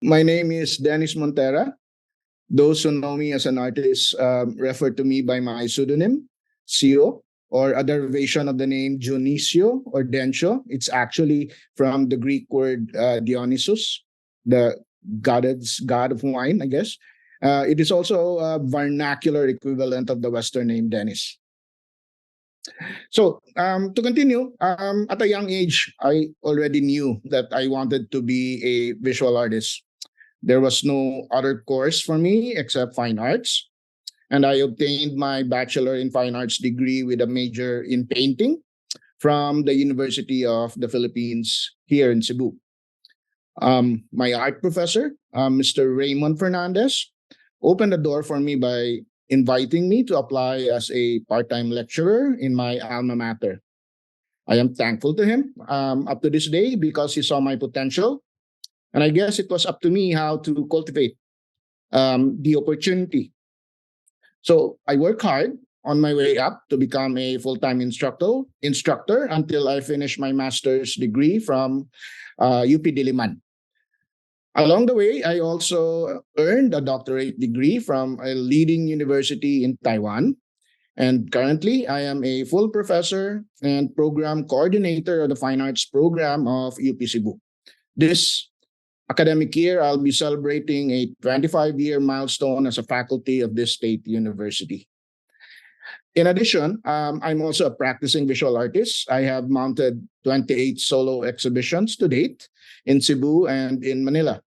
My name is Dennis Montera. Those who know me as an artist refer to me by my pseudonym, Sio, or a derivation of the name Dionisio or Densho. It's actually from the Greek word Dionysus, the god of wine, I guess. It is also a vernacular equivalent of the Western name Dennis. So, to continue, at a young age, I already knew that I wanted to be a visual artist. There was no other course for me except fine arts. And I obtained my Bachelor in Fine Arts degree with a major in painting from the University of the Philippines here in Cebu. My art professor, Mr. Raymond Fernandez, opened the door for me by inviting me to apply as a part-time lecturer in my alma mater. I am thankful to him up to this day because he saw my potential. And I guess it was up to me how to cultivate the opportunity. So I worked hard on my way up to become a full-time instructor until I finished my master's degree from UP Diliman. Along the way, I also earned a doctorate degree from a leading university in Taiwan. And currently, I am a full professor and program coordinator of the Fine Arts program of UP Cebu. This academic year, I'll be celebrating a 25-year milestone as a faculty of this state university. In addition, I'm also a practicing visual artist. I have mounted 28 solo exhibitions to date in Cebu and in Manila.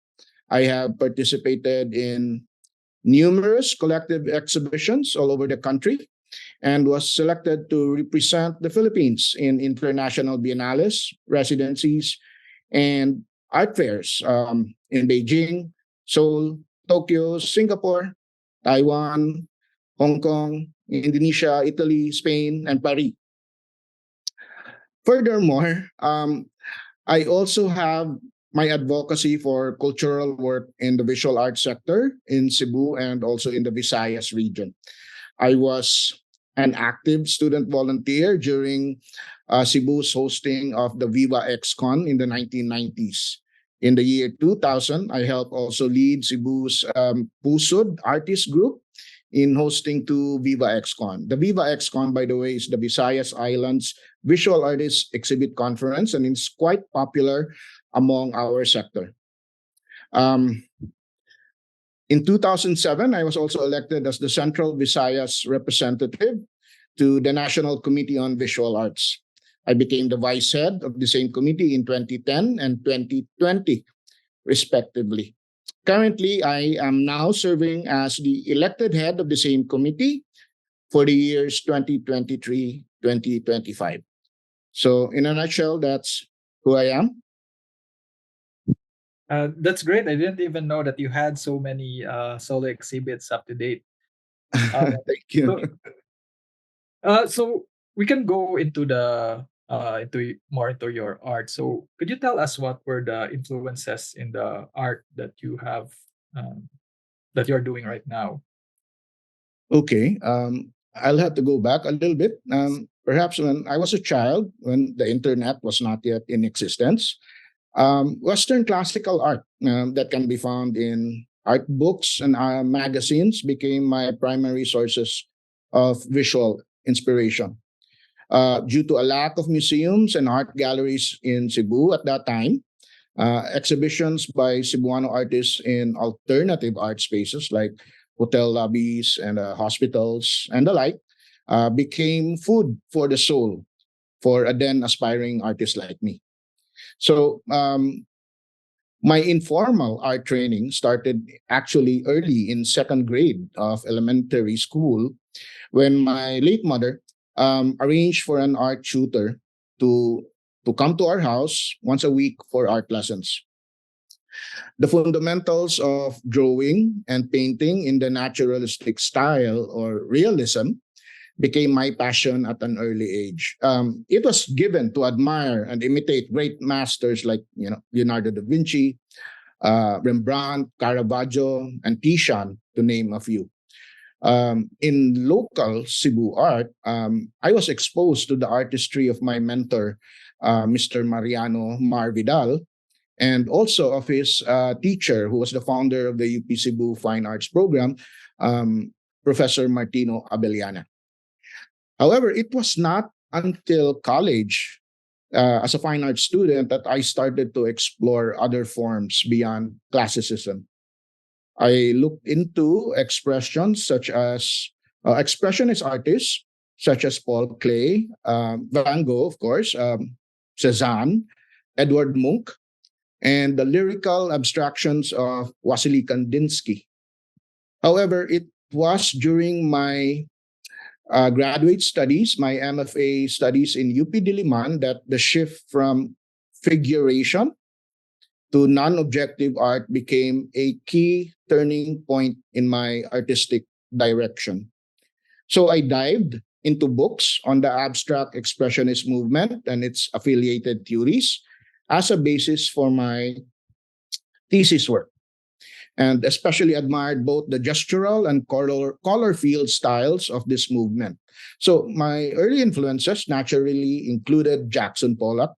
I have participated in numerous collective exhibitions all over the country and was selected to represent the Philippines in international biennales, residencies, and art fairs in Beijing, Seoul, Tokyo, Singapore, Taiwan, Hong Kong, Indonesia, Italy, Spain, and Paris. Furthermore, I also have my advocacy for cultural work in the visual arts sector in Cebu and also in the Visayas region. I was an active student volunteer during Cebu's hosting of the Viva XCon in the 1990s. In the year 2000, I helped also lead Cebu's Pusud artist group in hosting to Viva XCon. The Viva XCon, by the way, is the Visayas Islands Visual Artists Exhibit Conference, and it's quite popular among our sector. In 2007, I was also elected as the Central Visayas representative to the National Committee on Visual Arts. I became the vice head of the same committee in 2010 and 2020, respectively. Currently, I am now serving as the elected head of the same committee for the years 2023-2025. So in a nutshell, that's who I am. That's great. I didn't even know that you had so many solo exhibits up to date. Thank you. So we can go into more into your art. So could you tell us what were the influences in the art that you have that you're doing right now? Okay. I'll have to go back a little bit. Perhaps when I was a child, when the internet was not yet in existence, Western classical art that can be found in art books and magazines became my primary sources of visual inspiration. Due to a lack of museums and art galleries in Cebu at that time, exhibitions by Cebuano artists in alternative art spaces like hotel lobbies and hospitals and the like became food for the soul for a then aspiring artist like me. So my informal art training started actually early in second grade of elementary school when my late mother arranged for an art tutor to come to our house once a week for art lessons. The fundamentals of drawing and painting in the naturalistic style or realism became my passion at an early age. It was given to admire and imitate great masters like Leonardo da Vinci, Rembrandt, Caravaggio, and Titian, to name a few. In local Cebu art, I was exposed to the artistry of my mentor, Mr. Mariano Mar Vidal, and also of his teacher, who was the founder of the UP Cebu Fine Arts Program, Professor Martino Abellana. However, it was not until college, as a fine arts student, that I started to explore other forms beyond classicism. I looked into expressions such as expressionist artists such as Paul Klee, Van Gogh, of course, Cezanne, Edward Munch, and the lyrical abstractions of Wassily Kandinsky. However, it was during my graduate studies, my MFA studies in UP Diliman, that the shift from figuration to non-objective art became a key turning point in my artistic direction. So I dived into books on the abstract expressionist movement and its affiliated theories as a basis for my thesis work, and especially admired both the gestural and color field styles of this movement. So my early influences naturally included Jackson Pollock,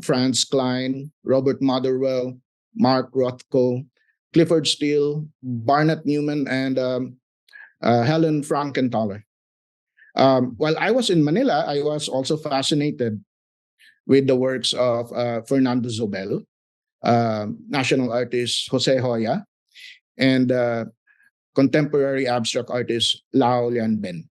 Franz Klein, Robert Motherwell, Mark Rothko, Clifford Steele, Barnett Newman, and Helen Frankenthaler. While I was in Manila, I was also fascinated with the works of Fernando Zobel, national artist Jose Hoya, and contemporary abstract artist Lao Lianben.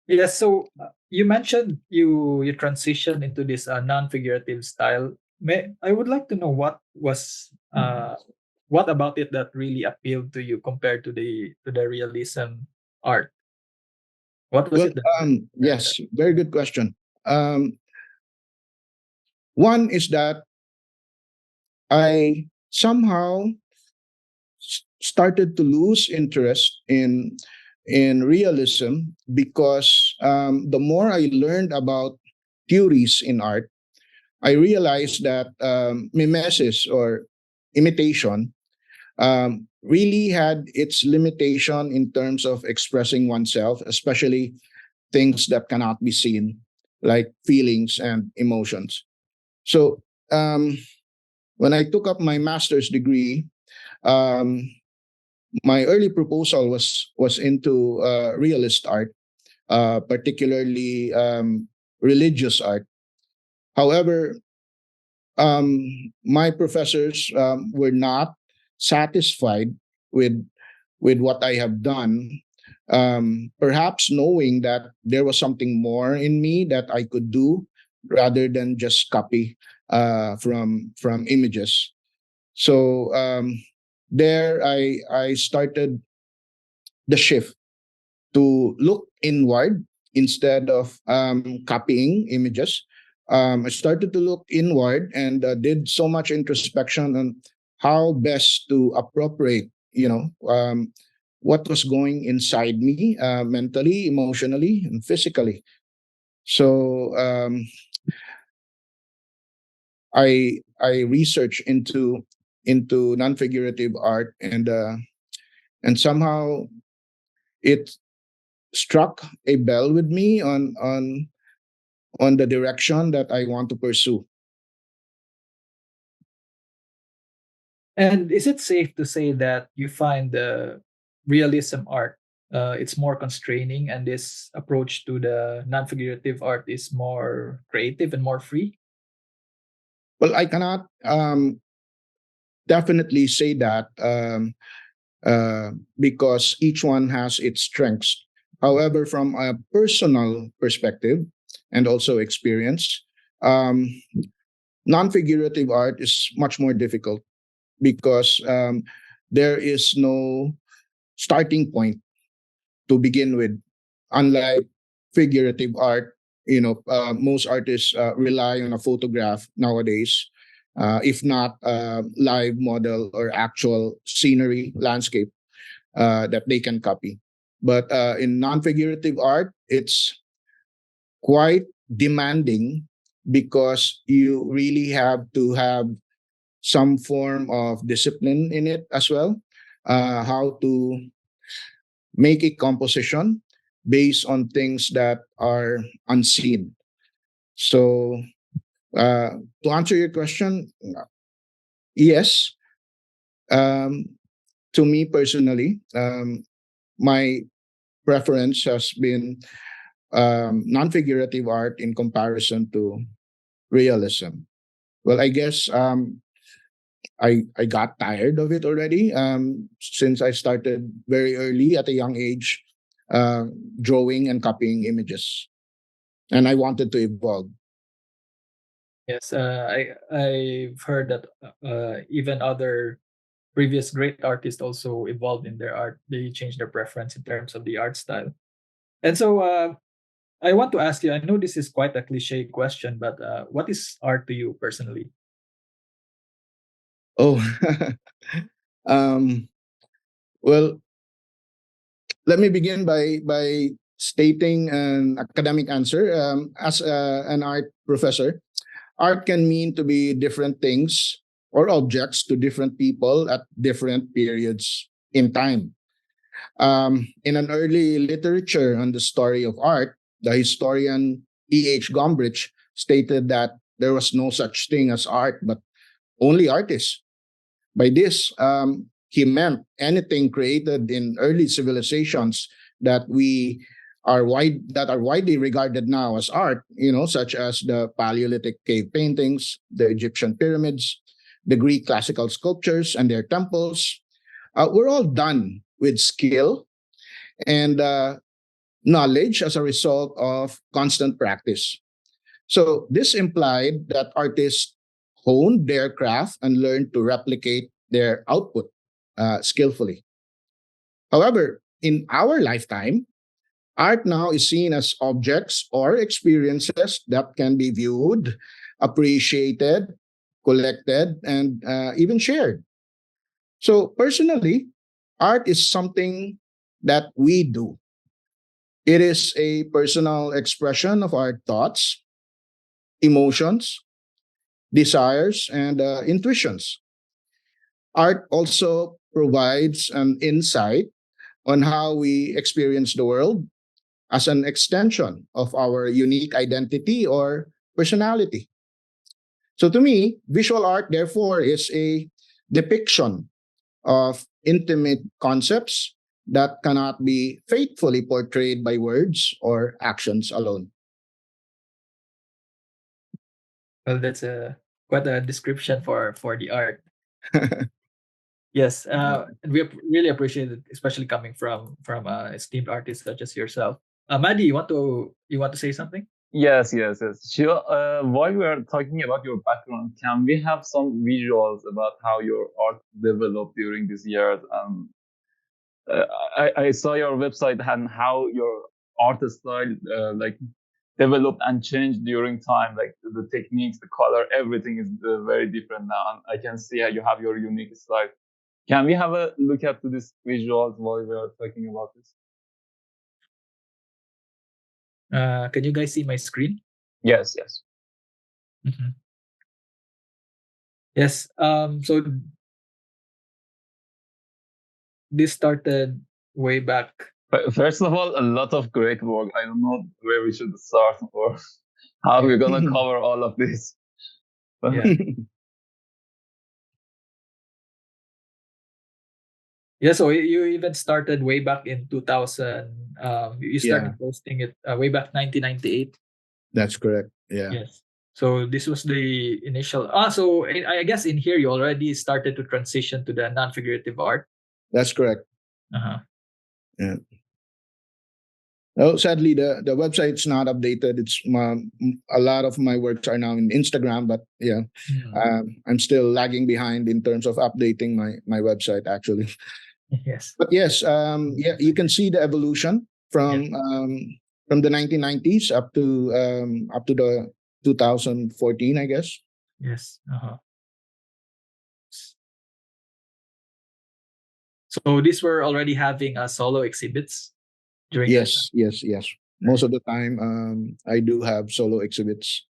Yes, so you mentioned you transitioned into this non-figurative style. I would like to know what about it that really appealed to you compared to the realism art? What was Well, it that yes, very good question. One is that I somehow started to lose interest in realism because the more I learned about theories in art, I realized that mimesis or imitation really had its limitation in terms of expressing oneself, especially things that cannot be seen, like feelings and emotions. So when I took up my master's degree, um, my early proposal was into realist art, particularly religious art. However, my professors were not satisfied with what I have done. Perhaps knowing that there was something more in me that I could do rather than just copy from images. So there I started the shift to look inward instead of copying images. I started to look inward and did so much introspection on how best to appropriate, what was going inside me, mentally, emotionally, and physically. So I researched into non-figurative art, and somehow it struck a bell with me on the direction that I want to pursue. And is it safe to say that you find the realism art it's more constraining, and this approach to the non-figurative art is more creative and more free? Well, I cannot definitely say that because each one has its strengths. However, from a personal perspective and also experience, um, non-figurative art is much more difficult because there is no starting point to begin with. Unlike figurative art, most artists rely on a photograph nowadays, if not a live model or actual scenery landscape that they can copy. But in non-figurative art, it's quite demanding because you really have to have some form of discipline in it as well. How to make a composition based on things that are unseen. So To answer your question, yes. Um, to me personally, my preference has been non-figurative art in comparison to realism. Well, I guess I got tired of it already since I started very early at a young age uh, drawing and copying images, and I wanted to evolve. Yes, I've heard that even other previous great artists also evolved in their art. They changed their preference in terms of the art style. And so I want to ask you. I know this is quite a cliche question, but what is art to you personally? Oh, um, well, let me begin by stating an academic answer. As an art professor, art can mean to be different things or objects to different people at different periods in time. In an early literature on the story of art, the historian E.H. Gombrich stated that there was no such thing as art, but only artists. By this, he meant anything created in early civilizations that are widely regarded now as art, such as the Paleolithic cave paintings, the Egyptian pyramids, the Greek classical sculptures and their temples, were all done with skill and knowledge as a result of constant practice. So this implied that artists honed their craft and learned to replicate their output skillfully. However, in our lifetime, art now is seen as objects or experiences that can be viewed, appreciated, collected, and even shared. So, personally, art is something that we do. It is a personal expression of our thoughts, emotions, desires, and intuitions. Art also provides an insight on how we experience the world as an extension of our unique identity or personality. So to me, visual art, therefore, is a depiction of intimate concepts that cannot be faithfully portrayed by words or actions alone. Well, that's a quite a description for the art. Yes, and we really appreciate it, especially coming from esteemed artists such as yourself. Maddie, you want to say something? Yes. Sure. While we are talking about your background, can we have some visuals about how your art developed during these years? Uh, I saw your website and how your art style developed and changed during time. Like the techniques, the color, everything is very different now. And I can see how you have your unique style. Can we have a look at to these visuals while we are talking about this? Can you guys see my screen? Yes. Mhm. Yes. So this started way back. First of all, a lot of great work. I don't know where we should start or how we're gonna cover all of this. Yeah. Yeah, so you even started way back in 2000. You Yeah, started posting it way back 1998. that's correct. Yeah, Yes. So this was the initial. So I guess in here you already started to transition to the non-figurative art. that's correct. Uh-huh. Yeah. Oh, sadly, the website's not updated. A lot of my works are now in Instagram, but yeah, I'm still lagging behind in terms of updating my website actually. Yes. But yes, yeah, you can see the evolution from the 1990s up to the 2014, I guess. Yes. Uh-huh. So these were already having solo exhibits during that time. Yes. Most of the time, I do have solo exhibits.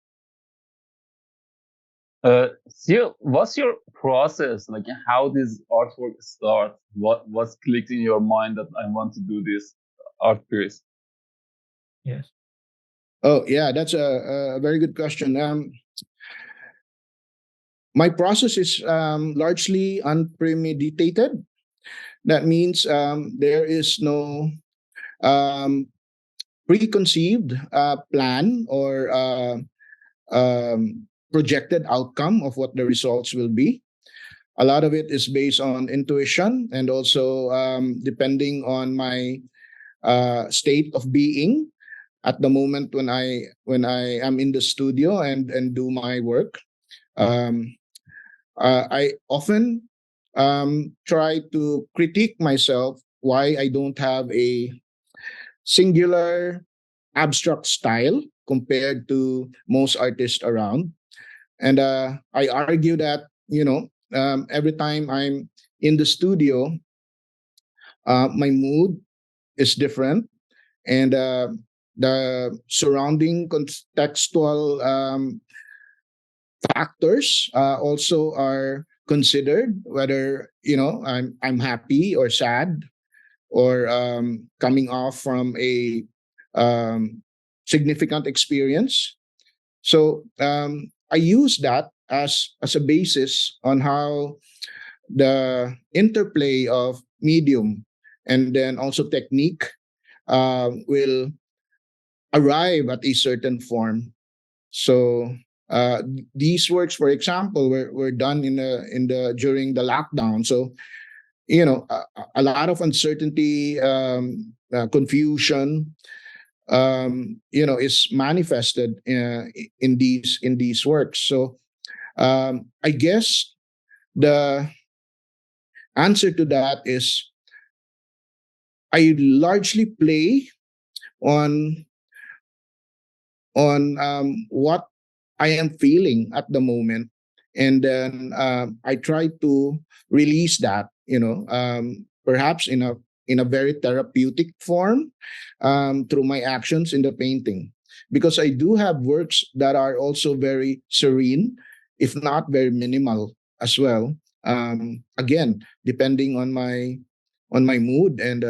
So what's your process? Like how this artwork starts? What's clicked in your mind that I want to do this art piece? Yes. Oh, yeah, that's a very good question. my process is largely unpremeditated. That means there is no um, preconceived plan or projected outcome of what the results will be. A lot of it is based on intuition and also depending on my state of being at the moment when I am in the studio and do my work. Um, I often try to critique myself why I don't have a singular abstract style compared to most artists around. And I argue that, every time I'm in the studio, my mood is different. And the surrounding contextual factors also are considered, whether, I'm happy or sad or coming off from a um, significant experience. So I use that as a basis on how the interplay of medium and then also technique will arrive at a certain form. So these works, for example, were done in the during the lockdown. So a lot of uncertainty, confusion, is manifested in these works. So I guess the answer to that is I largely play on what I am feeling at the moment, and then I try to release that, perhaps in a very therapeutic form through my actions in the painting, because I do have works that are also very serene, if not very minimal as well. Again, depending on my mood and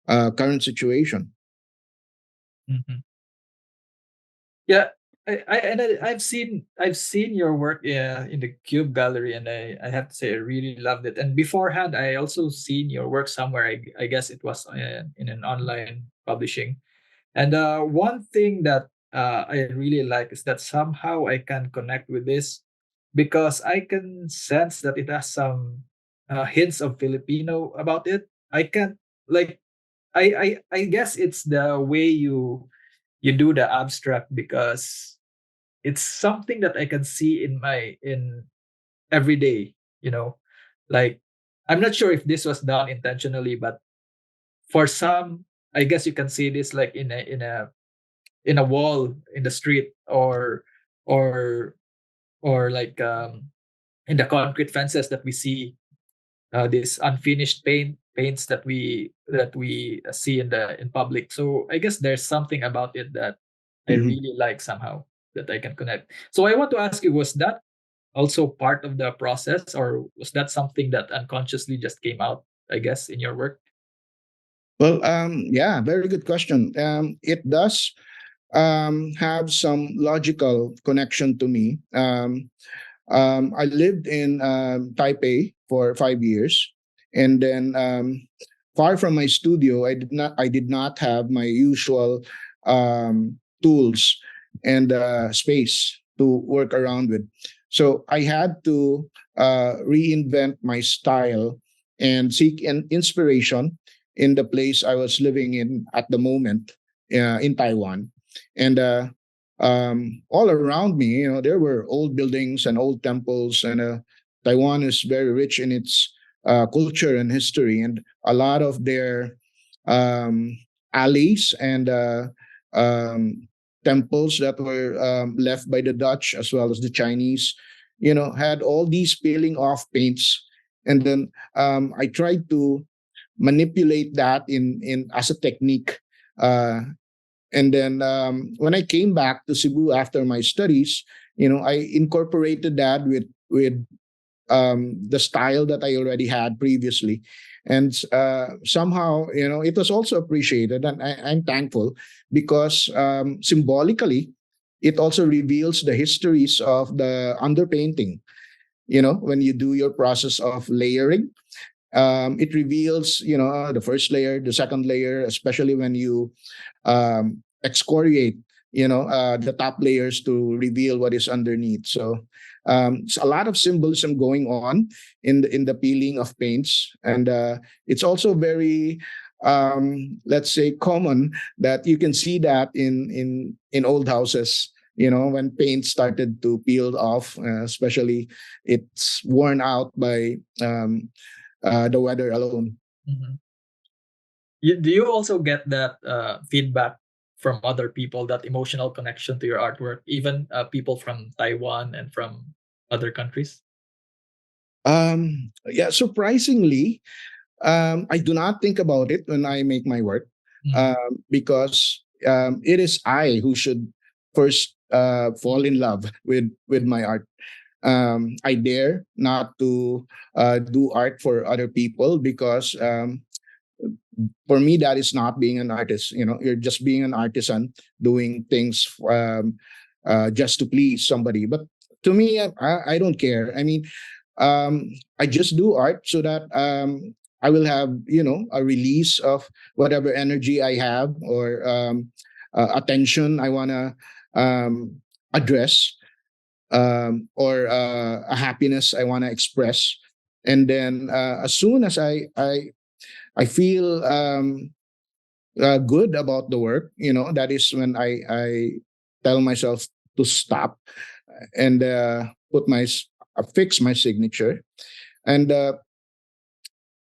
current situation. Mhm. Yeah, I've seen your work in the Cube Gallery, and I have to say I really loved it. And beforehand, I also seen your work somewhere. I guess it was in an online publishing. And one thing that I really like is that somehow I can connect with this because I can sense that it has some hints of Filipino about it. I can't like I guess it's the way you do the abstract because it's something that I can see in every day, you know. Like I'm not sure if this was done intentionally, but for some, I guess you can see this like in a wall in the street or or like in the concrete fences that we see these unfinished paints that we see in public. So I guess there's something about it that I Mhm. really like somehow that I can connect. So I want to ask you, was that also part of the process, or was that something that unconsciously just came out, I guess, in your work? Well, yeah, very good question. It does have some logical connection to me. I lived in Taipei for 5 years, and then far from my studio, I did not have my usual tools and space to work around with. So I had to reinvent my style and seek an inspiration in the place I was living in at the moment in Taiwan, and all around me, there were old buildings and old temples, and Taiwan is very rich in its culture and history, and a lot of their um, alleys and um, temples that were left by the Dutch as well as the Chinese, had all these peeling off paints, and then I tried to manipulate that in as a technique. And then when I came back to Cebu after my studies, I incorporated that with the style that I already had previously, and somehow it was also appreciated, and I'm thankful because symbolically, it also reveals the histories of the underpainting. when you do your process of layering, it reveals, the first layer, the second layer, especially when you excoriate, the top layers to reveal what is underneath. So it's a lot of symbolism going on in the peeling of paints, and it's also very, let's say, common that you can see that in old houses. When paint started to peel off, especially it's worn out by the weather alone. Mhm. Do you also get that feedback from other people, that emotional connection to your artwork, even people from Taiwan and from other countries? Yeah, surprisingly, I do not think about it when I make my work, Mhm. because it is I who should first fall in love with my art. I dare not to do art for other people, because for me that is not being an artist. You're just being an artisan doing things just to please somebody. But to me, I don't care. I mean, I just do art so that I will have, a release of whatever energy I have, or attention I want to address, or a happiness I want to express. And then as soon as I feel good about the work, that is when I tell myself to stop and fix my signature. And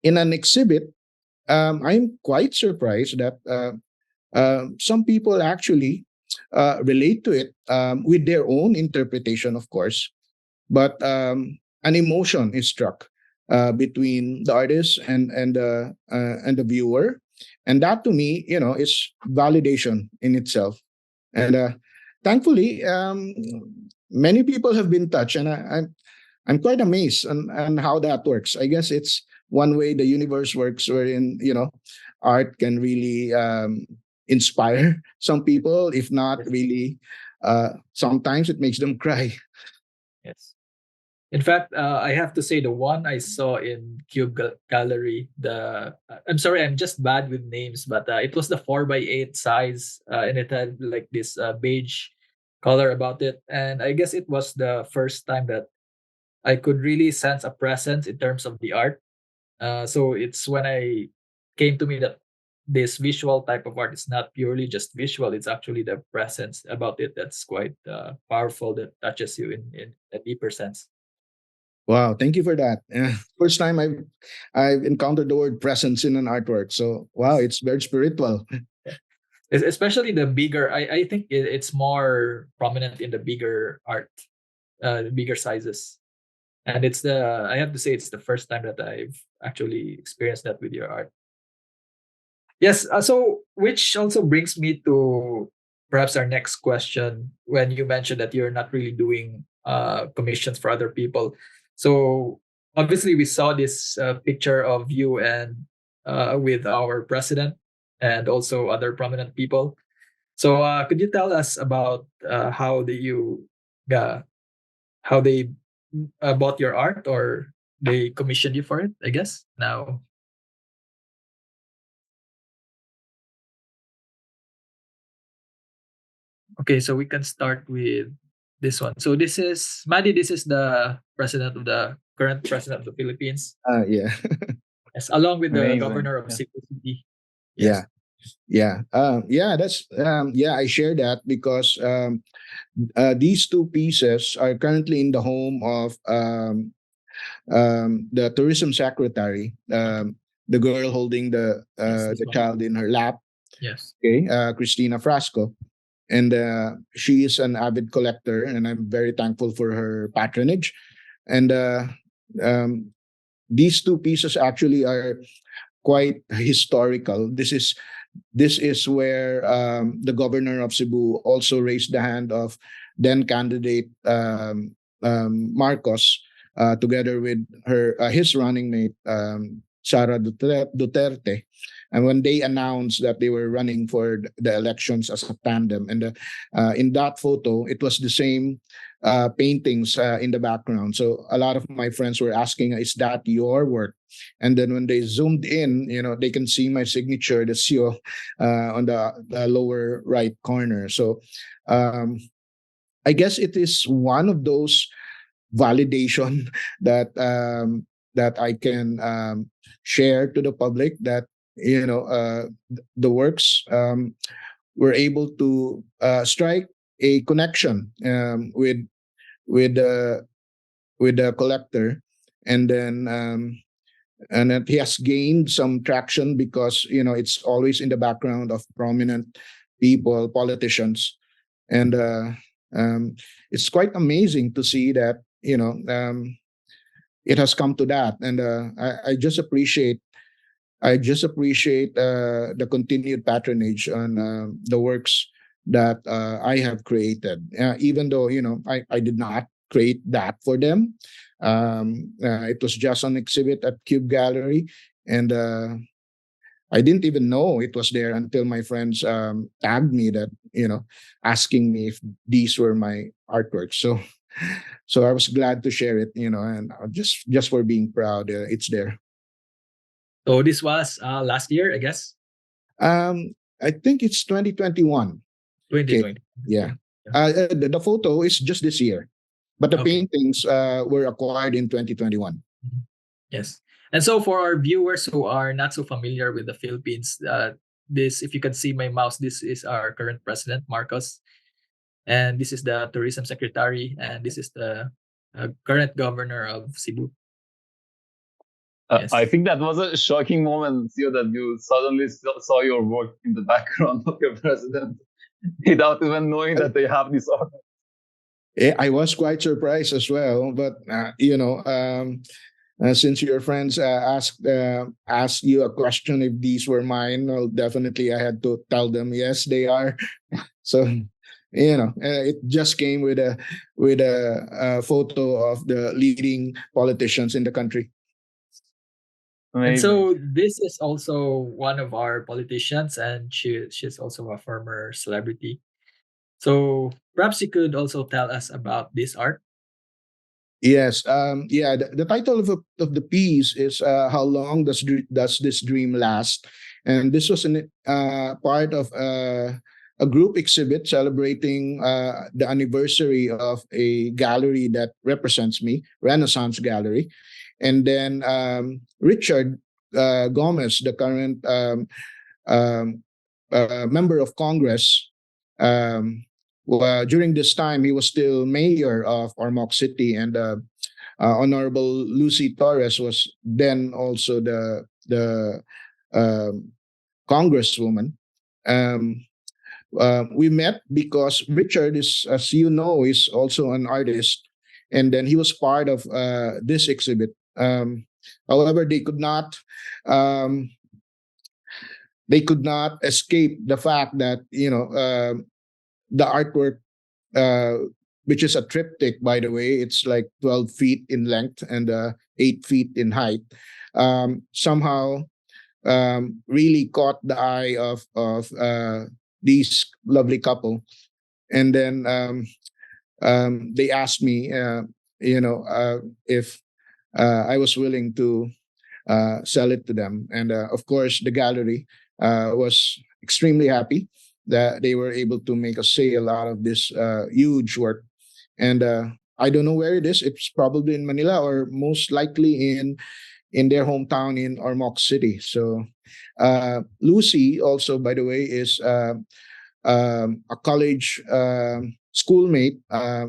in an exhibit, I'm quite surprised that some people actually relate to it, with their own interpretation, of course, but an emotion is struck between the artist and the viewer, and that to me, is validation in itself. And thankfully, many people have been touched, and I'm quite amazed on how that works. I guess it's one way the universe works, wherein art can really inspire some people, if not Yes. really. Sometimes it makes them cry. Yes. In fact, I have to say the one I saw in Gallery, I'm sorry, I'm just bad with names, but it was the 4x8 size, and it had like this beige color about it. And I guess it was the first time that I could really sense a presence in terms of the art. So it's when I came to me that this visual type of art is not purely just visual; it's actually the presence about it that's quite powerful, that touches you in a deeper sense. Wow, thank you for that. First time I've encountered the word presence in an artwork. So wow, it's very spiritual. Especially the bigger, I think it's more prominent in the bigger art, the bigger sizes. And I have to say, it's the first time that I've actually experienced that with your art. Yes. So, which also brings me to perhaps our next question. When you mentioned that you're not really doing commissions for other people, so obviously we saw this picture of you and with our president and also other prominent people. So, could you tell us about uh, how they bought your art, or they commissioned you for it? I guess now. Okay, so we can start with this one. So this is Maddie. This is the current president of the Philippines. Yeah, Yes, along with the Amazing. governor of Yeah. Cebu City. yeah, Yes. yeah, yeah. That's yeah. I share that because these two pieces are currently in the home of the tourism secretary, Okay. the girl holding Yes, this the one. child in her lap. Yes. Okay, Christina Frasco, and she is an avid collector, and I'm very thankful for her patronage. And um, these two pieces actually are quite historical. This is where the governor of Cebu also raised the hand of then candidate Marcos, together with his running mate, Sara Duterte. And when they announced that they were running for the elections as a tandem, and in that photo, it was the same paintings in the background. So a lot of my friends were asking, "Is that your work?" And then when they zoomed in, they can see my signature, the Sio, on the lower right corner. So I guess it is one of those validation that I can share to the public, that the works were able to strike a connection with the with the collector, and then and that he has gained some traction because it's always in the background of prominent people, politicians, and it's quite amazing to see that it has come to that, and I just appreciate the continued patronage on the works that I have created, even though I did not create that for them. It was just on exhibit at Cube Gallery, and I didn't even know it was there until my friends tagged me, that asking me if these were my artworks. So I was glad to share it, and just for being proud, it's there. So this was last year, I guess. I think it's 2021. 2020. Yeah. Yeah. The photo is just this year, but the Okay. paintings were acquired in 2021. Yes. And so for our viewers who are not so familiar with the Philippines, this, if you can see my mouse, this is our current president, Marcos, and this is the tourism secretary, and this is the current governor of Cebu. Yes. I think that was a shocking moment, Sio, that you suddenly saw your work in the background of your president without even knowing that they have this art. I was quite surprised as well, but since your friends asked you a question if these were mine, well, definitely I had to tell them yes, they are. So it just came with a photo of the leading politicians in the country. And Amazing. so this is also one of our politicians, and she's also a former celebrity. So perhaps you could also tell us about this art. Yes. Yeah. The title of the piece is "How Long Does This Dream Last?" And this was part of a group exhibit celebrating the anniversary of a gallery that represents me, Renaissance Gallery, and then Richard Gomez, the current um, member of Congress. During this time, he was still mayor of Ormoc City, and Honorable Lucy Torres was then also the congresswoman. We met because Richard is, as you know, is also an artist, and then he was part of this exhibit. However, um, they could not escape the fact that the artwork, which is a triptych, by the way, it's like 12 feet in length and 8 feet in height, somehow really caught the eye of these lovely couple. And then they asked me, if I was willing to sell it to them. And of course, the gallery was extremely happy that they were able to make a sale out of this huge work. And I don't know where it is. It's probably in Manila, or most likely in their hometown in Ormoc City. So Lucy also, by the way, is a college schoolmate.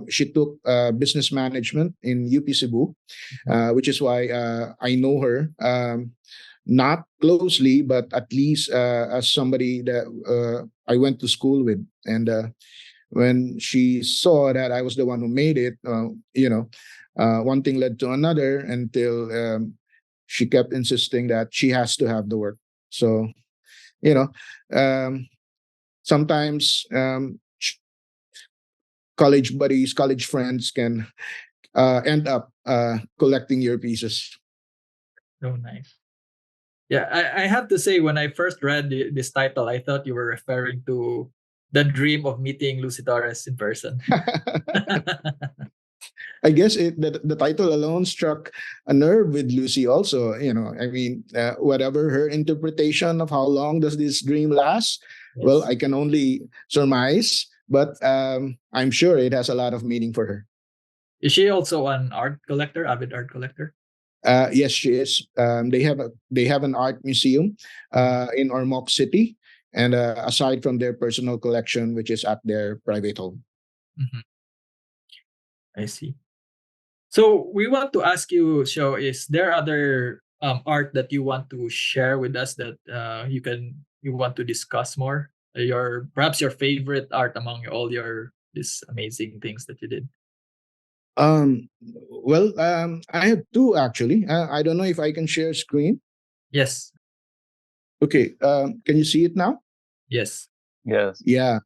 She took business management in UP Cebu, which is why I know her. Not closely, but at least as somebody that I went to school with. And when she saw that I was the one who made it, one thing led to another until she kept insisting that she has to have the work. So, sometimes college buddies, college friends can end up collecting your pieces. So nice. Yeah, I have to say, when I first read this title, I thought you were referring to the dream of meeting Lucy Torres in person. I guess the title alone struck a nerve with Lucy also. I mean, whatever her interpretation of how long does this dream last, well, Yes. I can only surmise, but I'm sure it has a lot of meaning for her. Is she also an art collector, avid art collector? Yes, she is. They have an art museum in Ormoc City, and aside from their personal collection, which is at their private home. Mhm. I see. So we want to ask you, Sio, is there other art that you want to share with us that you want to discuss more? Your perhaps your favorite art among all your these amazing things that you did. I have two actually. I don't know if I can share screen. Yes. Okay. Can you see it now? Yes. Yes. Yeah.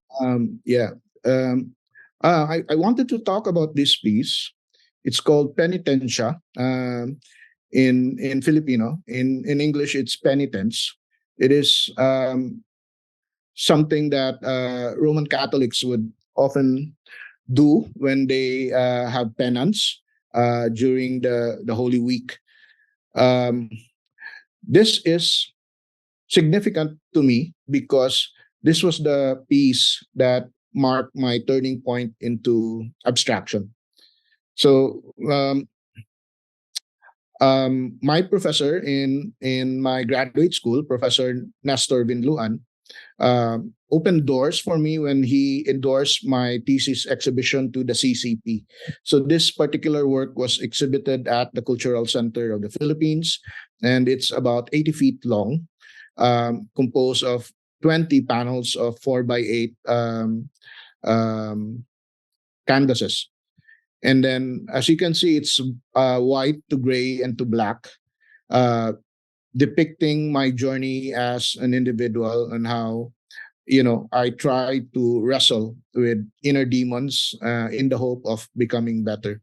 Yeah. Um, I wanted to talk about this piece. It's called Penitentia. In Filipino. In English, it's penitence. It is something that Roman Catholics would often do when they have penance during the Holy Week. Um, this is significant to me because this was the piece that marked my turning point into abstraction. So my professor in my graduate school, Professor Nestor Vinluan, opened doors for me when he endorsed my thesis exhibition to the CCP. So this particular work was exhibited at the Cultural Center of the Philippines, and it's about 80 feet long, composed of 20 panels of 4 by 8 um, canvases. And then, as you can see, it's white to gray and to black, uh, depicting my journey as an individual and how I try to wrestle with inner demons in the hope of becoming better.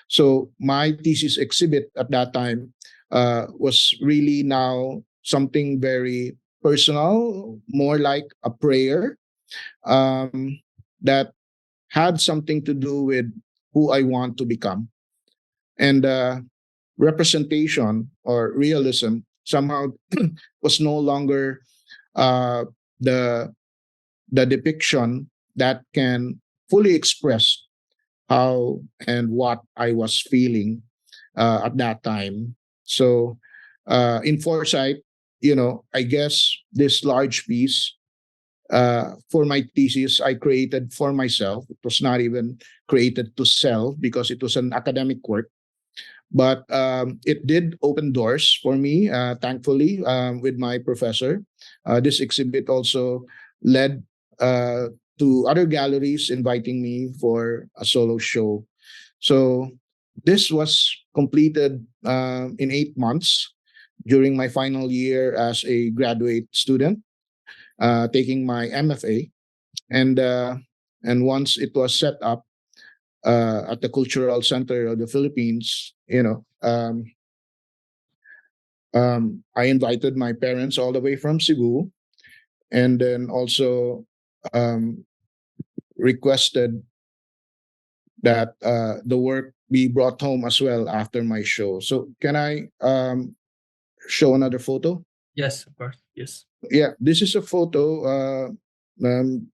So my thesis exhibit at that time was really now something very personal, more like a prayer that had something to do with who I want to become. And representation or realism somehow was no longer uh, the the depiction that can fully express how and what I was feeling at that time. So, in foresight, I guess this large piece for my thesis I created for myself. It was not even created to sell because it was an academic work. But it did open doors for me, thankfully, with my professor. This exhibit also led uh, to other galleries inviting me for a solo show. So this was completed in 8 months during my final year as a graduate student, taking my MFA. And and once it was set up at the Cultural Center of the Philippines, I invited my parents all the way from Cebu, and then also um, requested that the work be brought home as well after my show. So can I show another photo? Yes, of course. Yes. Yeah, this is a photo. Um,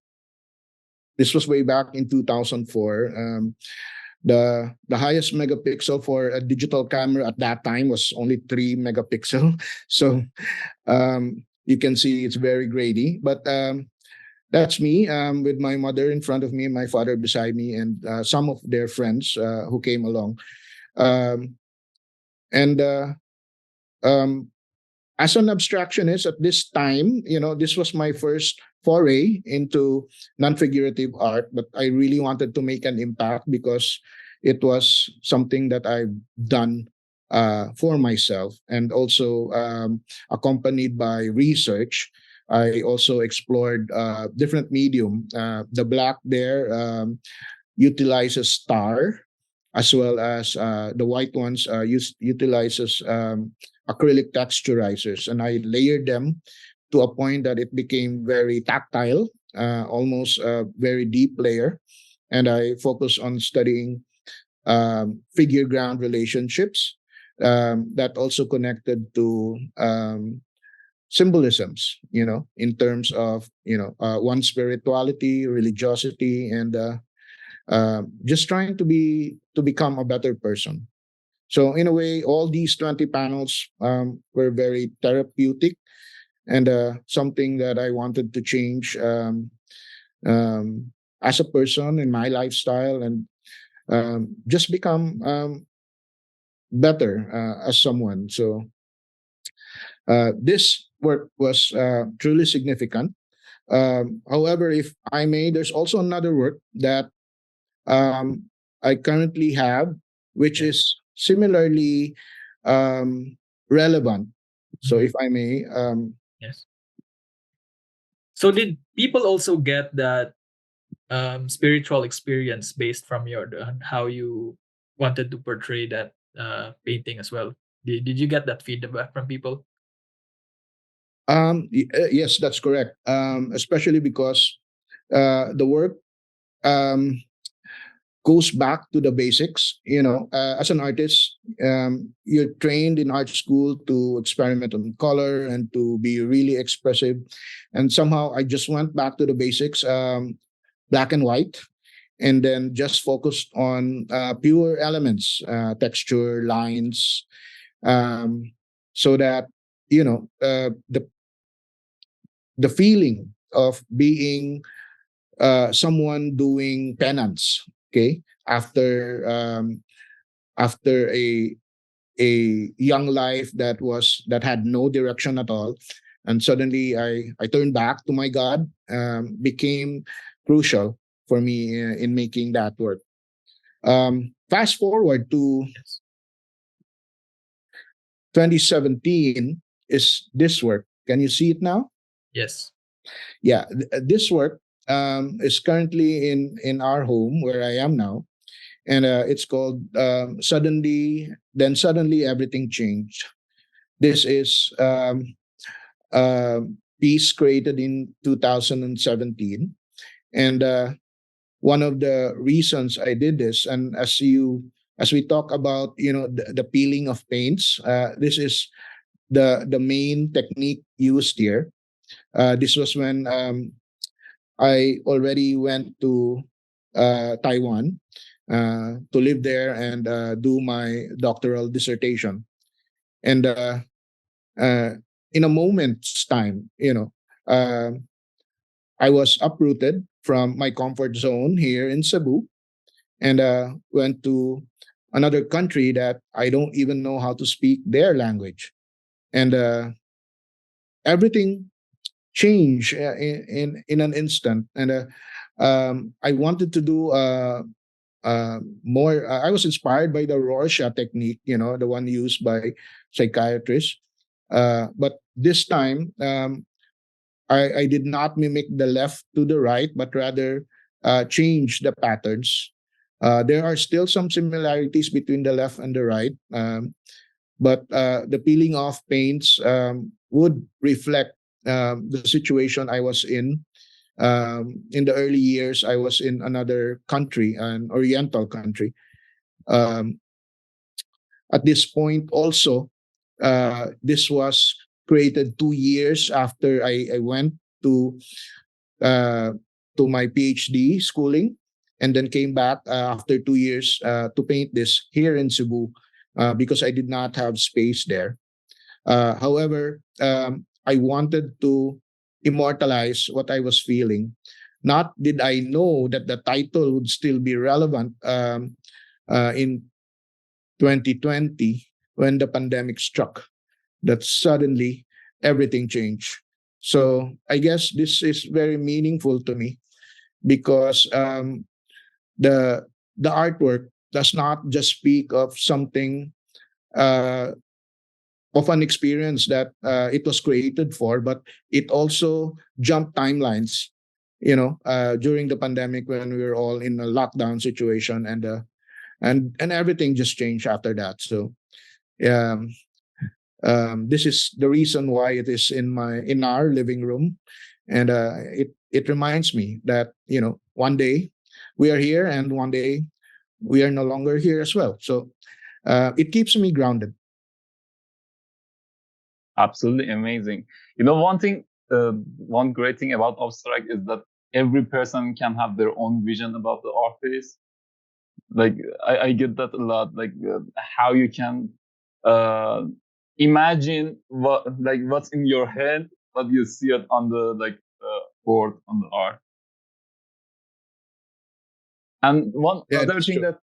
this was way back in 2004. The highest megapixel for a digital camera at that time was only 3 megapixel. So you can see it's very grainy. But that's me with my mother in front of me and my father beside me, and some of their friends who came along. Um, and um, as an abstractionist at this time, this was my first foray into non-figurative art, but I really wanted to make an impact because it was something that I've done for myself, and also accompanied by research. I also explored different medium. The black there utilizes star, as well as the white ones utilizes acrylic texturizers, and I layered them to a point that it became very tactile, almost a very deep layer. And I focus on studying figure ground relationships that also connected to symbolisms, in terms of, one spirituality, religiosity, and just trying to become a better person. So in a way, all these 20 panels were very therapeutic, and something that I wanted to change as a person in my lifestyle, and just become better as someone. So this work was truly significant. However, if I may, there's also another work that I currently have, which Yes. is similarly relevant. So, Mhm. if I may, Yes. So did people also get that spiritual experience based from your how you wanted to portray that painting as well? Did you get that feedback from people? yes, that's correct. Especially because the work um, goes back to the basics. As an artist, you're trained in art school to experiment on color and to be really expressive. And somehow I just went back to the basics, black and white, and then just focused on pure elements, texture, lines, um, so that the feeling of being someone doing penance, okay, after after a young life that had no direction at all, and suddenly I turned back to my God, became crucial for me in making that work. Fast forward to Yes. 2017 is this work. Can you see it now? Yes. Yeah, this work is currently in our home where I am now, and it's called Suddenly Everything Changed. This is a piece created in 2017, and one of the reasons I did this, and as we talk about, the peeling of paints, this is the main technique used here. This was when I already went to Taiwan to live there and do my doctoral dissertation. And uh, in a moment's time, I was uprooted from my comfort zone here in Cebu, and went to another country that I don't even know how to speak their language. And everything changed in an instant. And I wanted to do more. I was inspired by the Rorschach technique, the one used by psychiatrists. But this time, I did not mimic the left to the right, but rather change the patterns. There are still some similarities between the left and the right, but the peeling off paints would reflect the situation I was in. In the early years, I was in another country, an Oriental country. Um, at this point, also, this was created 2 years after I went to uh, to my PhD schooling, and then came back after 2 years to paint this here in Cebu because I did not have space there. However, I wanted to immortalize what I was feeling. Not did I know that the title would still be relevant in 2020 when the pandemic struck, that suddenly everything changed. So I guess this is very meaningful to me because the the artwork does not just speak of something uh, of an experience that it was created for, but it also jumped timelines. During the pandemic when we were all in a lockdown situation, and everything just changed after that. So um, this is the reason why it is in our living room, and it reminds me that one day we are here, and one day we are no longer here as well. So it keeps me grounded. Absolutely amazing. You know, one great thing about abstract is that every person can have their own vision about the artist. Like I get that a lot. Like how you can uh, imagine what's in your head, but you see it on the board on the art. And one Yeah, other that's thing true. that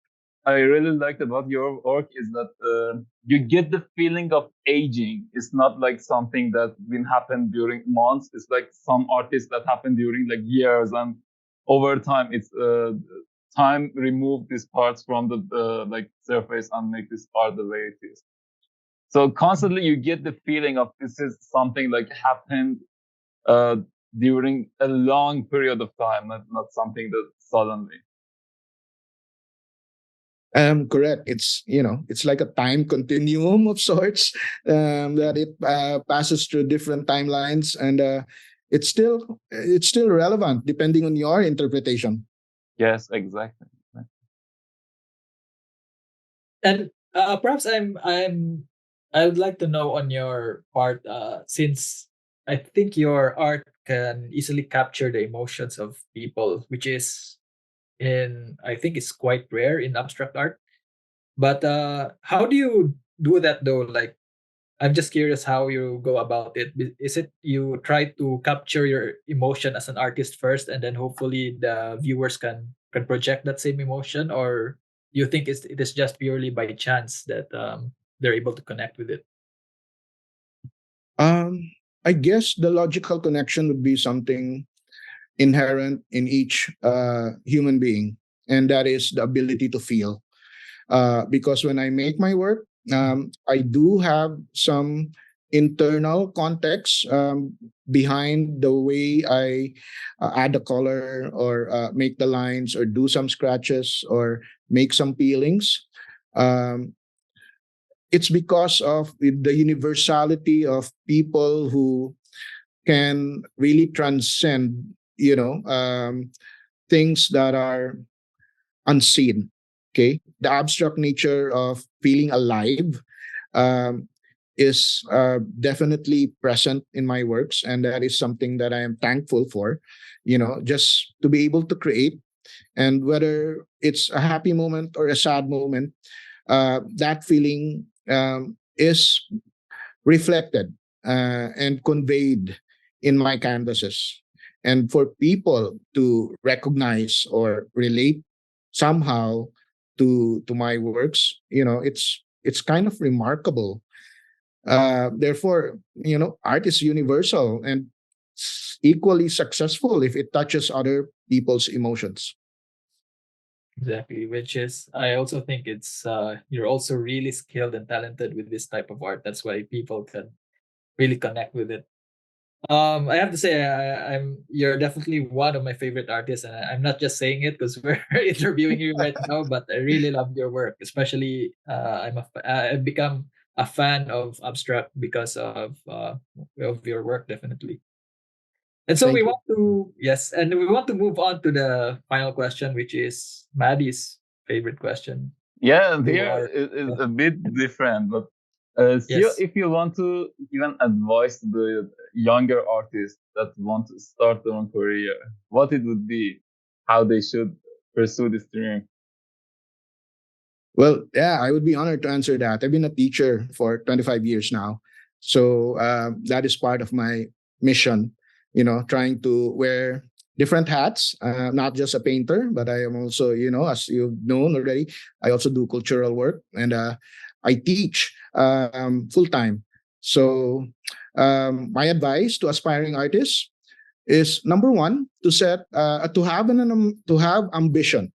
I really liked about your work is that you get the feeling of aging. It's not like something that been happened during months. It's like some artists that happen during like years, and over time, it's time remove these parts from the surface and make this part the way it is. So constantly, you get the feeling of this is something like happened uh, during a long period of time, not something that suddenly. Correct. It's, it's like a time continuum of sorts, that it passes through different timelines, and it's still relevant depending on your interpretation. Yes, exactly. And perhaps I would like to know on your part, since I think your art can easily capture the emotions of people, which is in I think it's quite rare in abstract art. But how do you do that though? Like, I'm just curious how you go about it. Is it you try to capture your emotion as an artist first, and then hopefully the viewers can project that same emotion, or you think it is just purely by chance that they're able to connect with it? Um, I guess the logical connection would be something inherent in each human being, and that is the ability to feel. Because when I make my work, I do have some internal context behind the way I add the color, or make the lines, or do some scratches, or make some peelings. Um, it's because of the universality of people who can really transcend, things that are unseen. Okay, the abstract nature of feeling alive um, is definitely present in my works, and that is something that I am thankful for. Just to be able to create, and whether it's a happy moment or a sad moment, that feeling is reflected and conveyed in my canvases. And for people to recognize or relate somehow to my works, it's kind of remarkable. Therefore, art is universal and equally successful if it touches other people's emotions. Exactly, which is I also think it's you're also really skilled and talented with this type of art. That's why people can really connect with it. I have to say, I'm you're definitely one of my favorite artists, and I'm not just saying it because we're interviewing you right now. But I really love your work, especially I've become a fan of abstract because of your work, definitely. And so we Thank you. want to yes, and we want to move on to the final question, which is Maddie's favorite question. Yeah, You here are is a bit different, but Sio, yes. if you want to give an advice to the younger artists that want to start their own career, what it would be, how they should pursue this dream. Well, yeah, I would be honored to answer that. I've been a teacher for 25 years now. So that is part of my mission, trying to wear different hats, not just a painter, but I am also, as you've known already, I also do cultural work, and I teach full time. So my advice to aspiring artists is, number one, to have ambition,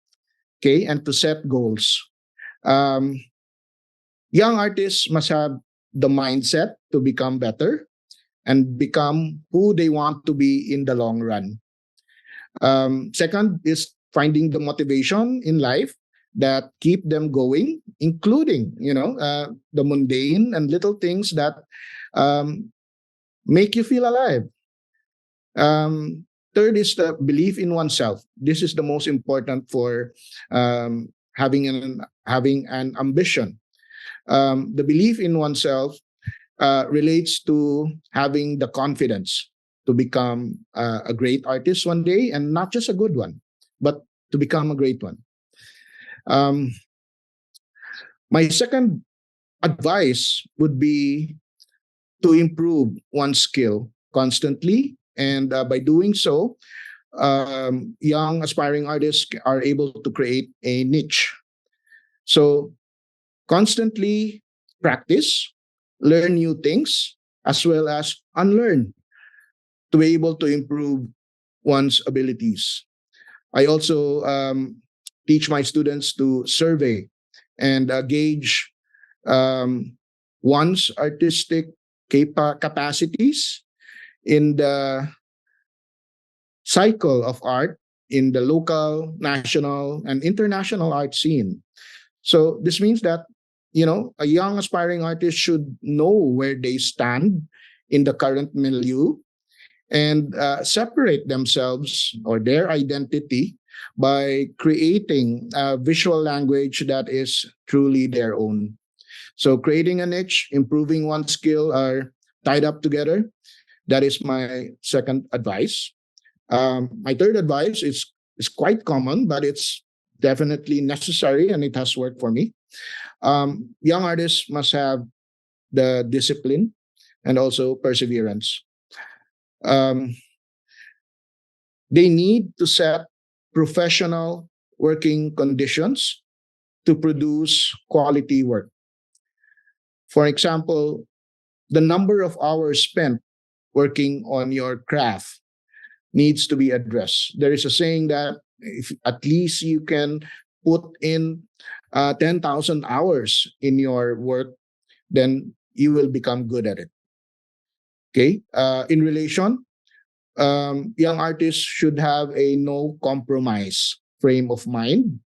okay, and to set goals. um, Young artists must have the mindset to become better and become who they want to be in the long run. Second is finding the motivation in life that keep them going, including the mundane and little things that um, make you feel alive. Third is the belief in oneself. This is the most important for having an ambition. The belief in oneself relates to having the confidence to become a great artist one day, and not just a good one, but to become a great one. Um, my second advice would be to improve one's skill constantly, and by doing so, young aspiring artists are able to create a niche. So constantly practice, learn new things, as well as unlearn to be able to improve one's abilities. I also teach my students to survey and gauge um, one's artistic capacities in the cycle of art in the local, national, and international art scene. So this means that, a young aspiring artist should know where they stand in the current milieu, and separate themselves or their identity by creating a visual language that is truly their own. So creating a niche, improving one's skill are tied up together. That is my second advice. My third advice is quite common, but it's definitely necessary, and it has worked for me. Young artists must have the discipline and also perseverance. Um, they need to set professional working conditions to produce quality work. For example, the number of hours spent working on your craft needs to be addressed. There is a saying that if at least you can put in 10,000 hours in your work, then you will become good at it. Okay. In relation, young artists should have a no compromise frame of mind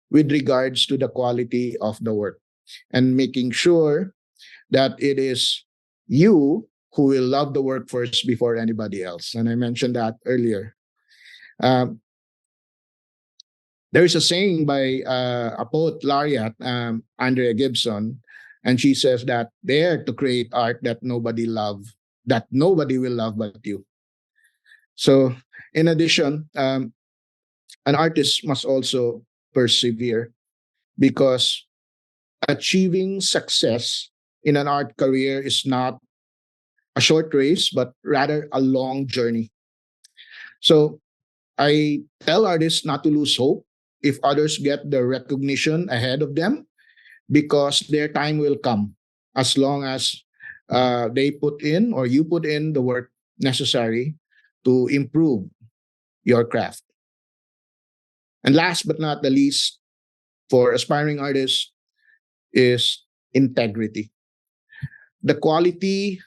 with regards to the quality of the work, and making sure that it is you who will love the work first before anybody else. And I mentioned that earlier. Um, there is a saying by a poet laureate, Andrea Gibson, and she says that dare to create art that nobody will love but you. So, in addition, an artist must also persevere, because achieving success in an art career is not a short race, but rather a long journey. So I tell artists not to lose hope if others get the recognition ahead of them, because their time will come as long as they put in, or you put in, the work necessary to improve your craft. And last but not the least, for aspiring artists, is integrity. The quality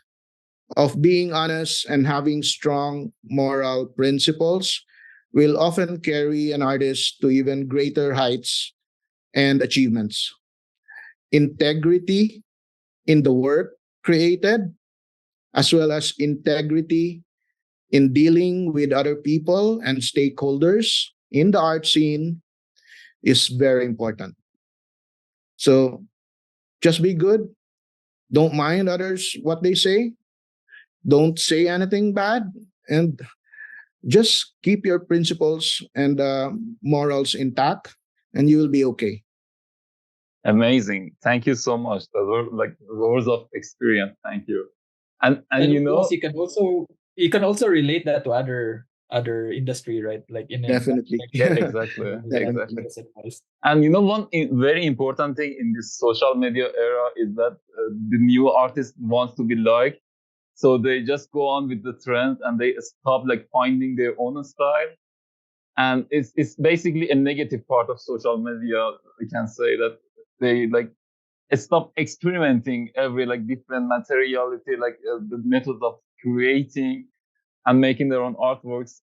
of being honest and having strong moral principles will often carry an artist to even greater heights and achievements. Integrity in the work created, as well as integrity in dealing with other people and stakeholders in the art scene, is very important. So just be good. Don't mind others what they say. Don't say anything bad, and just keep your principles and morals intact, and you will be okay. Amazing. Thank you so much. Those were like words of experience. Thank you. And And you of know, course, you can also relate that to other industry, right? Like in a Definitely. yeah, manufacturing, exactly, Definitely. exactly. that's advice. And one very important thing in this social media era is that the new artist wants to be liked, so they just go on with the trend and they stop like finding their own style. And it's basically a negative part of social media. We can say that they like stop experimenting every like different materiality, like the methods of creating and making their own artworks.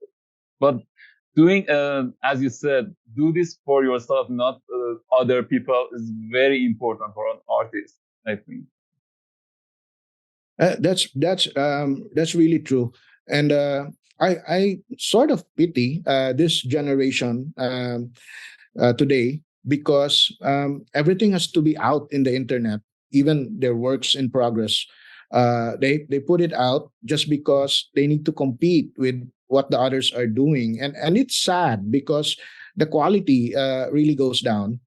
But doing, as you said, do this for yourself, not other people, is very important for an artist, I think. That's really true, and I sort of pity this generation today, because everything has to be out in the internet, even their works in progress. They put it out just because they need to compete with what the others are doing, and it's sad because the quality really goes down.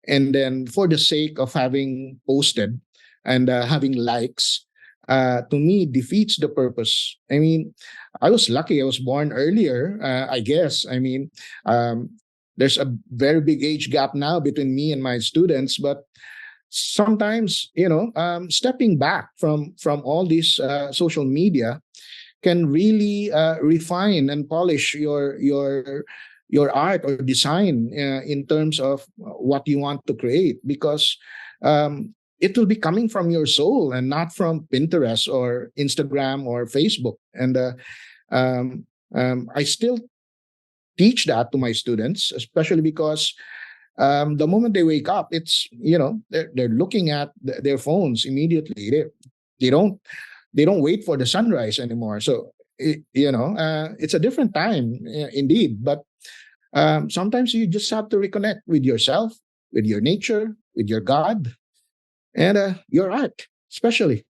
And then for the sake of having posted and having likes, to me defeats the purpose. I mean, I was lucky I was born earlier, I guess. I mean, um, there's a very big age gap now between me and my students, but sometimes, stepping back from all these social media can really refine and polish your art or design in terms of what you want to create, because it will be coming from your soul and not from Pinterest or Instagram or Facebook. And um, I still teach that to my students, especially because the moment they wake up, it's they're looking at their phones immediately. They don't they don't wait for the sunrise anymore. So it's a different time, indeed. But sometimes you just have to reconnect with yourself, with your nature, with your God, and your art, especially.